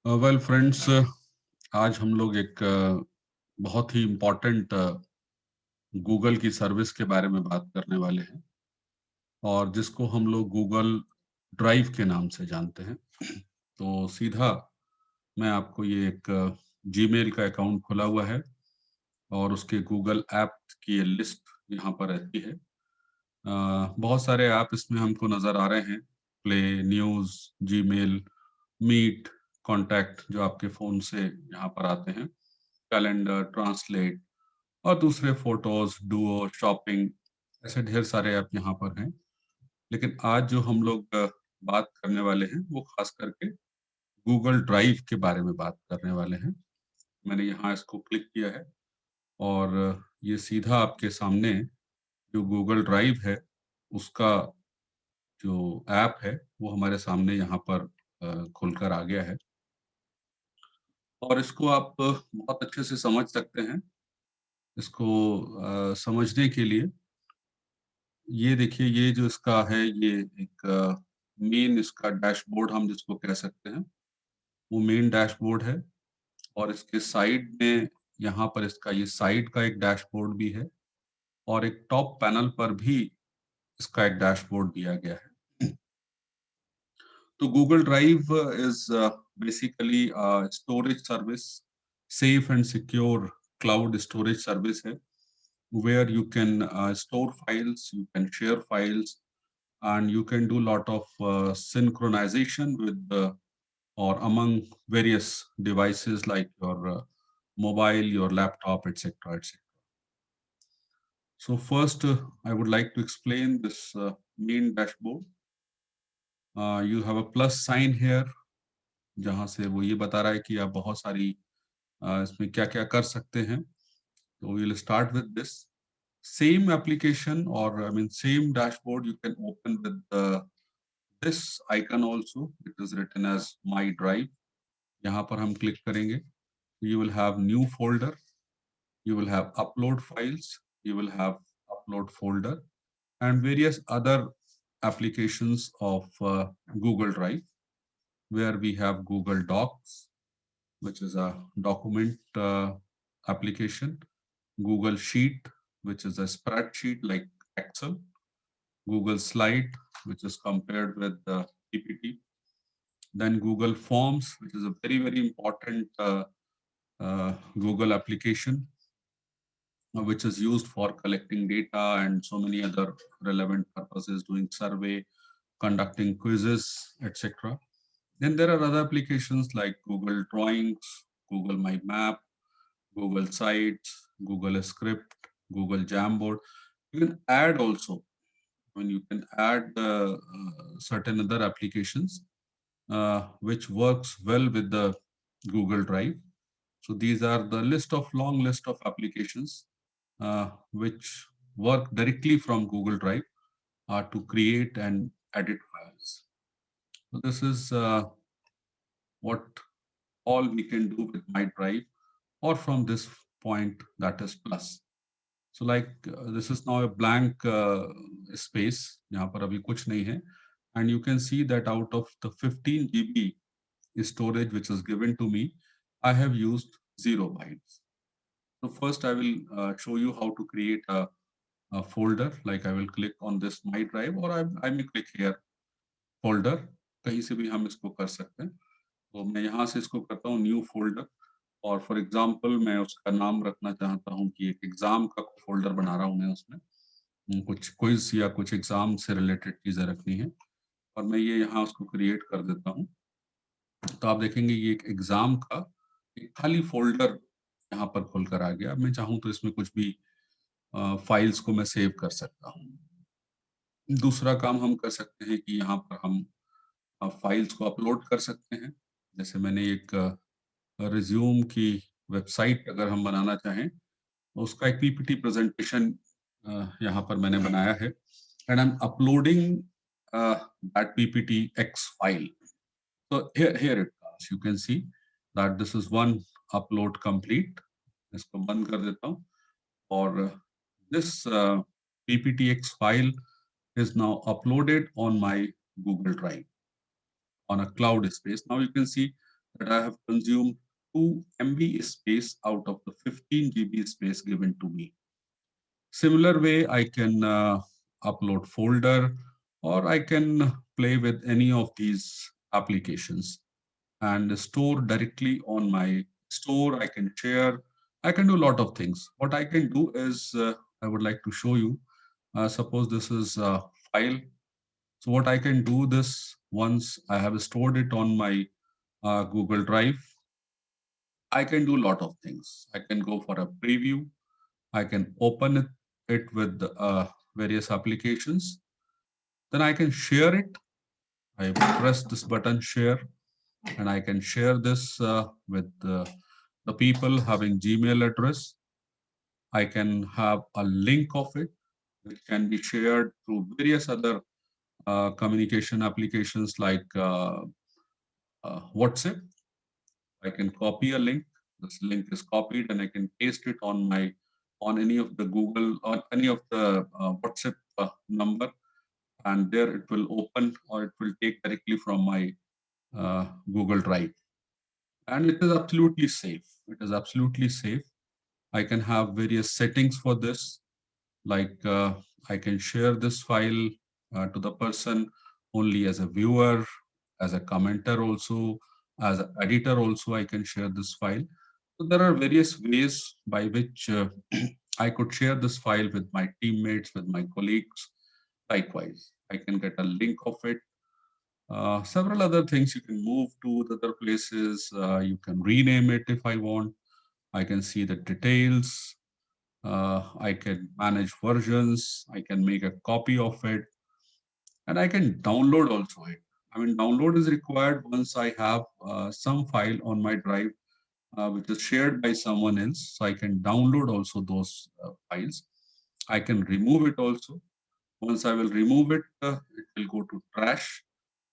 Well friends, आज हम लोग एक बहुत ही इम्पोर्टेंट गूगल की सर्विस के बारे में बात करने वाले हैं और जिसको हम लोग गूगल ड्राइव के नाम से जानते हैं। तो सीधा मैं आपको ये एक जीमेल का अकाउंट खुला हुआ है और उसके गूगल ऐप की ये लिस्ट यहाँ पर रहती है। बहुत सारे ऐप इसमें हमको नज़र आ रहे हैं। Play, news, Gmail, meet, contact जो आपके फ़ोन से यहाँ पर आते हैं, कैलेंडर, ट्रांसलेट और दूसरे फ़ोटोज़, डुओ, शॉपिंग, ऐसे ढेर सारे ऐप यहाँ पर हैं। लेकिन आज जो हम लोग बात करने वाले हैं, वो ख़ास करके गूगल ड्राइव के बारे में बात करने वाले हैं। मैंने यहाँ इसको क्लिक किया है और ये सीधा आपके सामने जो गूगल ड्राइव है, उसका जो ऐप है, वो हमारे सामने यहाँ पर खुलकर आ गया है और इसको आप बहुत अच्छे से समझ सकते हैं। इसको समझने के लिए ये देखिए, ये जो इसका है, ये एक मेन इसका डैशबोर्ड हम जिसको कह सकते हैं, वो मेन डैशबोर्ड है और इसके साइड में यहाँ पर इसका ये साइड का एक डैशबोर्ड भी है और एक टॉप पैनल पर भी इसका एक डैशबोर्ड दिया गया है। तो Google drive is basically storage service, safe and secure cloud storage service है, where you can store files, you can share files, and you can do lot of synchronization with the or among various devices like your mobile, your laptop, etc., etc. So first, I would like to explain this main dashboard. You have a plus sign here, जहाँ से वो ये बता रहा है कि आप बहुत सारी इसमें क्या-क्या कर सकते हैं. So we'll start with this. Same application or I mean same dashboard you can open with this icon also. It is written as My Drive. यहाँ पर हम click करेंगे. You will have new folder. You will have upload files. You will have upload folder and various other applications of Google Drive, where we have Google Docs, which is a document application, Google Sheet, which is a spreadsheet like Excel, Google Slide, which is compared with the PPT, then Google Forms, which is a very important Google application, which is used for collecting data and so many other relevant purposes, doing survey, conducting quizzes, etc. Then there are other applications like Google Drawings, Google My Map, Google Sites, Google Script, Google Jamboard. You can add also, when you can add certain other applications which works well with the Google Drive. So these are the long list of applications which work directly from Google Drive to create and edit files. So this is what all we can do with My Drive or from this point, that is plus. So like this is now a blank space, यहाँ पर अभी कुछ नहीं है, and you can see that out of the 15 GB storage which is given to me, I have used 0 bytes. So first I will show you how to create a folder. Like I will click on this My Drive or I may click here folder. कहीं से भी हम इसको कर सकते हैं. तो मैं यहाँ से इसको करता हूँ न्यू फोल्डर और फॉर एग्जांपल मैं उसका नाम रखना चाहता हूँ कि एक एग्जाम का फोल्डर बना रहा हूँ मैं उसमें. कुछ क्विज या कुछ एग्जाम से रिलेटेड चीजें रखनी है और मैं ये यहाँ उसको क्रिएट कर देता हूँ. तो आप देखेंगे ये एक एग्जाम का एक खाली फोल्डर यहाँ पर खुलकर आ गया. मैं चाहूँ तो इसमें कुछ भी फाइल्स को मैं सेव कर सकता हूँ. दूसरा काम हम कर सकते हैं कि यहाँ पर हम फाइल्स को अपलोड कर सकते हैं. जैसे मैंने एक रिज्यूम की वेबसाइट अगर हम बनाना चाहें तो उसका एक पीपीटी प्रेजेंटेशन यहाँ पर मैंने बनाया है and I am uploading that PPT x file. So here it comes. You can see that this is one upload complete. इसको बंद कर देता हूँ और this PPTX file is now uploaded on my Google Drive on a cloud space. Now you can see that I have consumed 2 MB space out of the 15 GB space given to me. Similar way, I can upload folder, or I can play with any of these applications and store directly on my store. I can share, I can do a lot of things. What I can do is, I would like to show you, suppose this is a file. So what I can do this, once I have stored it on my Google Drive, I can do a lot of things. I can go for a preview. I can open it with various applications. Then I can share it. I press this button share, and I can share this with the people having Gmail address. I can have a link of it, which can be shared through various other communication applications like WhatsApp. I can copy a link. This link is copied, and I can paste it on any of the Google or any of the WhatsApp number, and there it will open, or it will take directly from my Google Drive. And it is absolutely safe. It is absolutely safe. I can have various settings for this, like I can share this file to the person only as a viewer, as a commenter also, as an editor also, I can share this file. So there are various ways by which I could share this file with my teammates, with my colleagues. Likewise, I can get a link of it. Several other things, you can move to the other places. You can rename it if I want. I can see the details. I can manage versions. I can make a copy of it, and I can download also it. I mean, download is required once I have some file on my drive which is shared by someone else. So I can download also those files. I can remove it also. Once I will remove it, it will go to trash.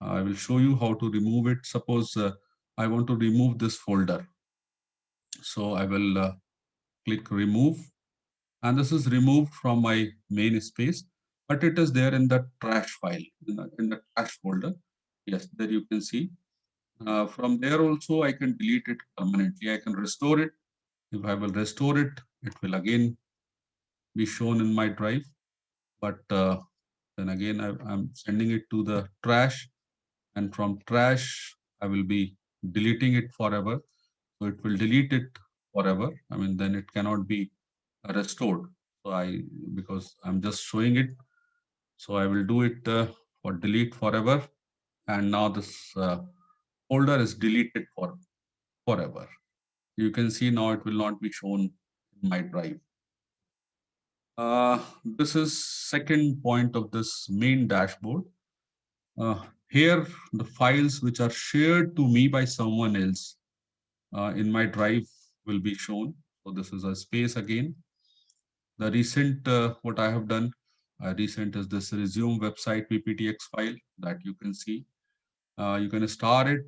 I will show you how to remove it. Suppose I want to remove this folder. So I will click remove, and this is removed from my main space, but it is there in the trash file, in the trash folder. Yes, there you can see. From there also, I can delete it permanently. I can restore it. If I will restore it, it will again be shown in my drive. But then again, I'm sending it to the trash, and from trash, I will be deleting it forever. So it will delete it forever. I mean, then it cannot be restored. So because I'm just showing it, so I will do it for delete forever. And now this folder is deleted forever. You can see now it will not be shown in my drive. This is second point of this main dashboard. Here, the files which are shared to me by someone else in my drive will be shown. So this is a space again. The recent, what I have done, recent is this resume website PPTX file that you can see. You can star it,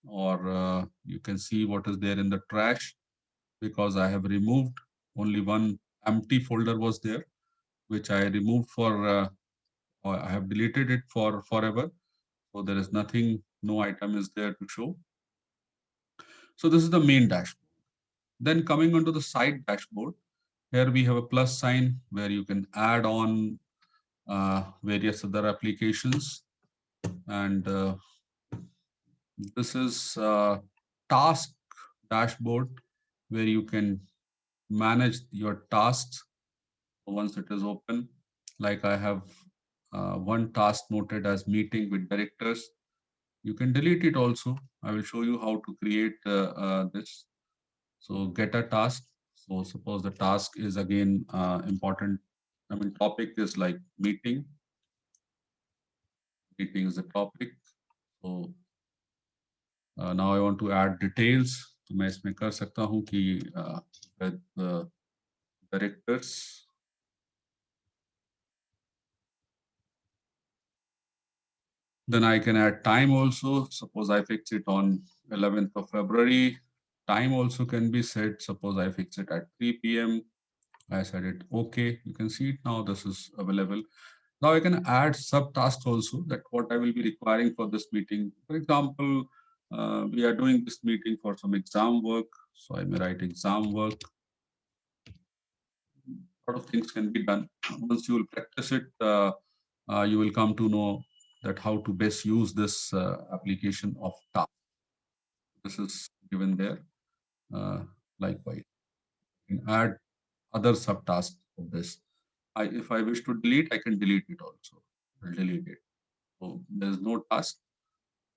or you can see what is there in the trash, because I have removed only one empty folder was there, which I removed or I have deleted it for forever. So there is nothing, no item is there to show. So this is the main dashboard. Then coming onto the side dashboard, here we have a plus sign where you can add on various other applications. And this is task dashboard where you can manage your tasks once it is open. Like I have one task noted as meeting with directors. You can delete it also. I will show you how to create this. So get a task. So suppose the task is again important. I mean, topic is like meeting. Meeting is the topic. So now I want to add details. तो मैं इसमें कर सकता हूँ कि with directors. Then I can add time also. Suppose I fix it on 11th of February. Time also can be set. Suppose I fix it at 3 p.m. I said it okay. You can see it now. This is available. Now I can add subtasks also, that what I will be requiring for this meeting. For example, We are doing this meeting for some exam work, so I may write exam work. A lot of things can be done. Once you will practice it, you will come to know that how to best use this application of task. This is given there. Likewise, you can add other subtasks of this. If I wish to delete, I can delete it also. I'll delete it. So there's no task,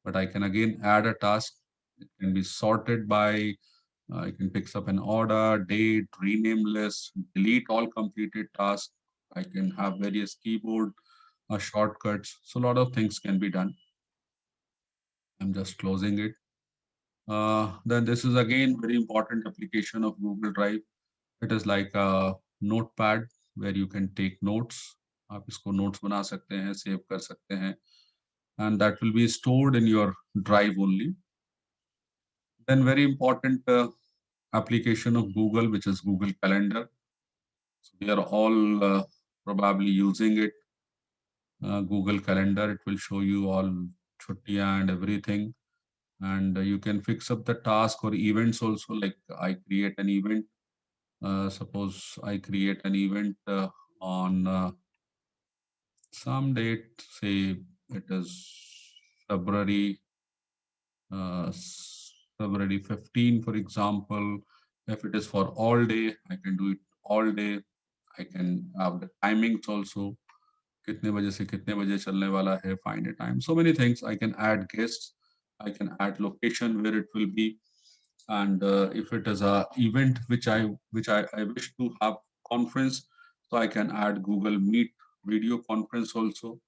but I can again add a task. It can be sorted by, I can pick up an order, date, rename list, delete all completed tasks. I can have various keyboard shortcuts. So a lot of things can be done. I'm just closing it. Then this is again very important application of Google Drive. It is like a notepad where you can take notes. आप इसको notes बना सकते हैं, save कर सकते हैं, and that will be stored in your drive only. Then very important application of Google, which is Google Calendar. So we are all probably using it. Google Calendar, it will show you all chuttiya and everything. And you can fix up the task or events also, like I create an event. Suppose I create an event on some date, say it is February uh, February 15, for example. If it is for all day, I can do it all day. I can have the timings also. कितने बजे से कितने बजे चलने वाला है, find a time. So many things. I can add guests. I can add location where it will be. And if it is a event which I wish to have conference, so I can add Google Meet video conference also.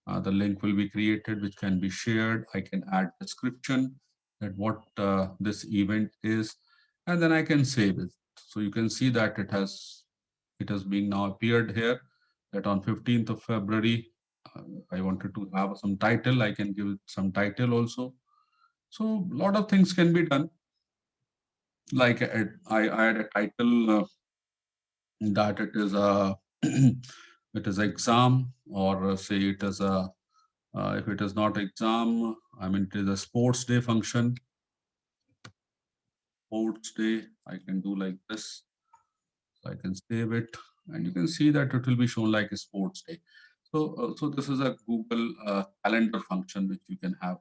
The link will be created, which can be shared. I can add description that what this event is, and then I can save it. So you can see that it has been now appeared here that on 15th of February, I wanted to have some title. I can give it some title also. So a lot of things can be done. Like I add a title that it is a it is exam, or say it is a if it is not exam, I mean it is a sports day function. Sports day, I can do like this. So I can save it, and you can see that it will be shown like a sports day. So this is a Google Calendar function which you can have.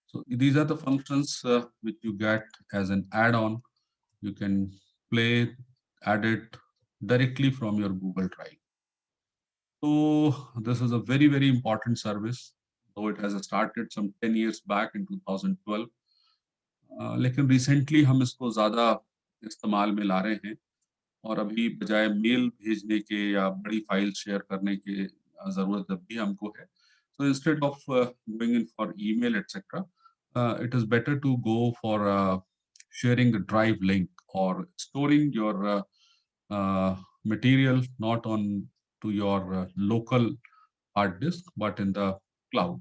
So these are the functions which you get as an add-on. You can play, add it directly from your Google Drive. So this is a very, very important service, though it has started some 10 years back in 2012. लेकिन recently हम इसको ज़्यादा इस्तेमाल में ला रहे हैं, और अभी बजाय मेल भेजने के या बड़ी फाइल शेयर करने की ज़रूरत जब भी हमको है, so instead of going in for email etc, it is better to go for sharing the drive link or storing your material not on to your local hard disk but in the cloud.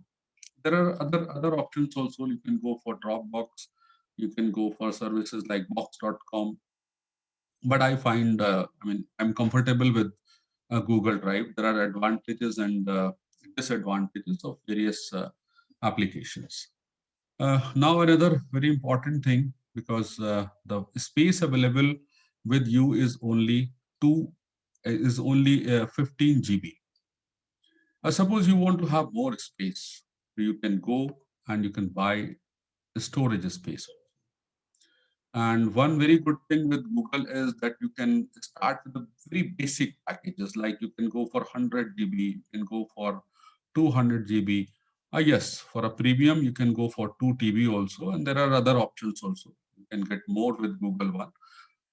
There are other options also. You can go for Dropbox, you can go for services like box.com, but I find I mean I'm comfortable with Google Drive. There are advantages and disadvantages of various applications. Now another very important thing, because the space available with you is only 15 GB. Suppose you want to have more space, you can go and you can buy storage space. And one very good thing with Google is that you can start with the very basic packages, like you can go for 100 GB, you can go for 200 GB. Yes, for a premium, you can go for 2 TB also, and there are other options also. You can get more with Google One.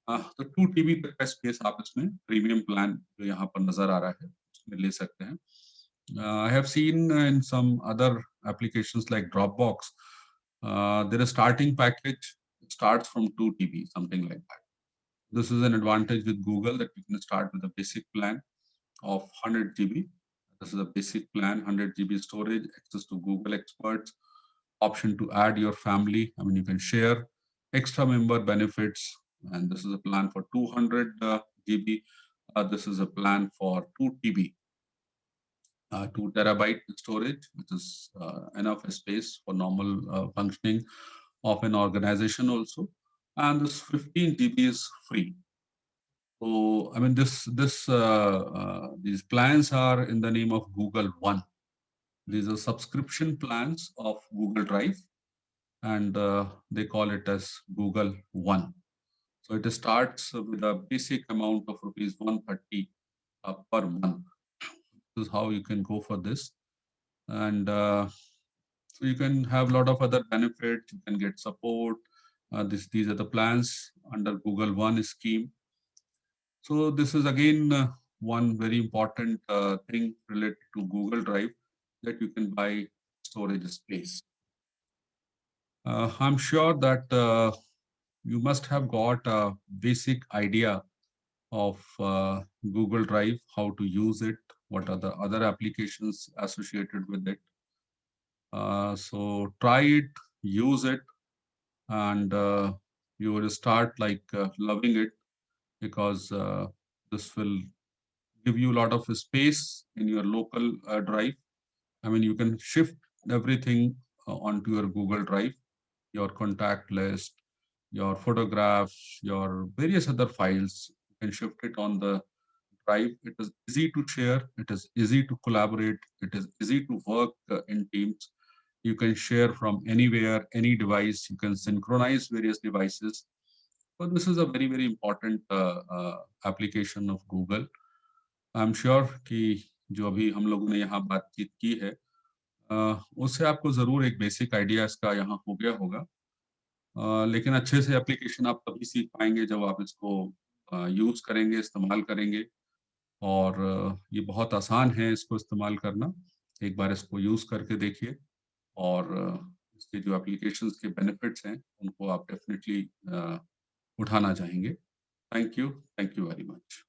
तो 2 TB तक का space आप इसमें premium plan जो यहाँ पर नजर आ रहा है उसमें ले सकते हैं. I have seen in some other applications like Dropbox, there is starting package starts from 2 TB, something like that. This is an advantage with Google, that you can start with a basic plan of 100 GB. This is a basic plan, 100 GB storage, access to Google experts, option to add your family. I mean, you can share extra member benefits. And this is a plan for 200 GB. This is a plan for 2 TB. 2 terabyte storage, which is enough space for normal functioning of an organization also. And this 15 GB is free. So, I mean, these plans are in the name of Google One. These are subscription plans of Google Drive, and they call it as Google One. So it starts with a basic amount of rupees 130 per month. This is how you can go for this. And so you can have a lot of other benefits. You can get support. These are the plans under Google One scheme. So this is again one very important thing related to Google Drive, that you can buy storage space. I'm sure that you must have got a basic idea of Google Drive, how to use it, what are the other applications associated with it. So try it, use it, and you will start like loving it, because this will give you a lot of space in your local drive. I mean, you can shift everything onto your Google Drive, your contact list, your photographs, your various other files. You can shift it on the drive. It is easy to share. It is easy to collaborate. It is easy to work in teams. You can share from anywhere, any device. You can synchronize various devices. So this is a very, very important application of Google. I am sure कि जो अभी हम लोगों ने यहाँ बातचीत की है, उससे आपको ज़रूर एक बेसिक आइडिया इसका यहाँ हो गया होगा। लेकिन अच्छे से एप्लीकेशन आप तभी सीख पाएँगे जब आप इसको यूज़ करेंगे, इस्तेमाल करेंगे, और ये बहुत आसान है इसको इस्तेमाल करना। एक बार इसको यूज़ करके देखिए, और इसके जो एप्लीकेशंस के बेनिफिट्स हैं, उनको आप डेफ़िनिटली उठाना चाहेंगे। Thank you very much.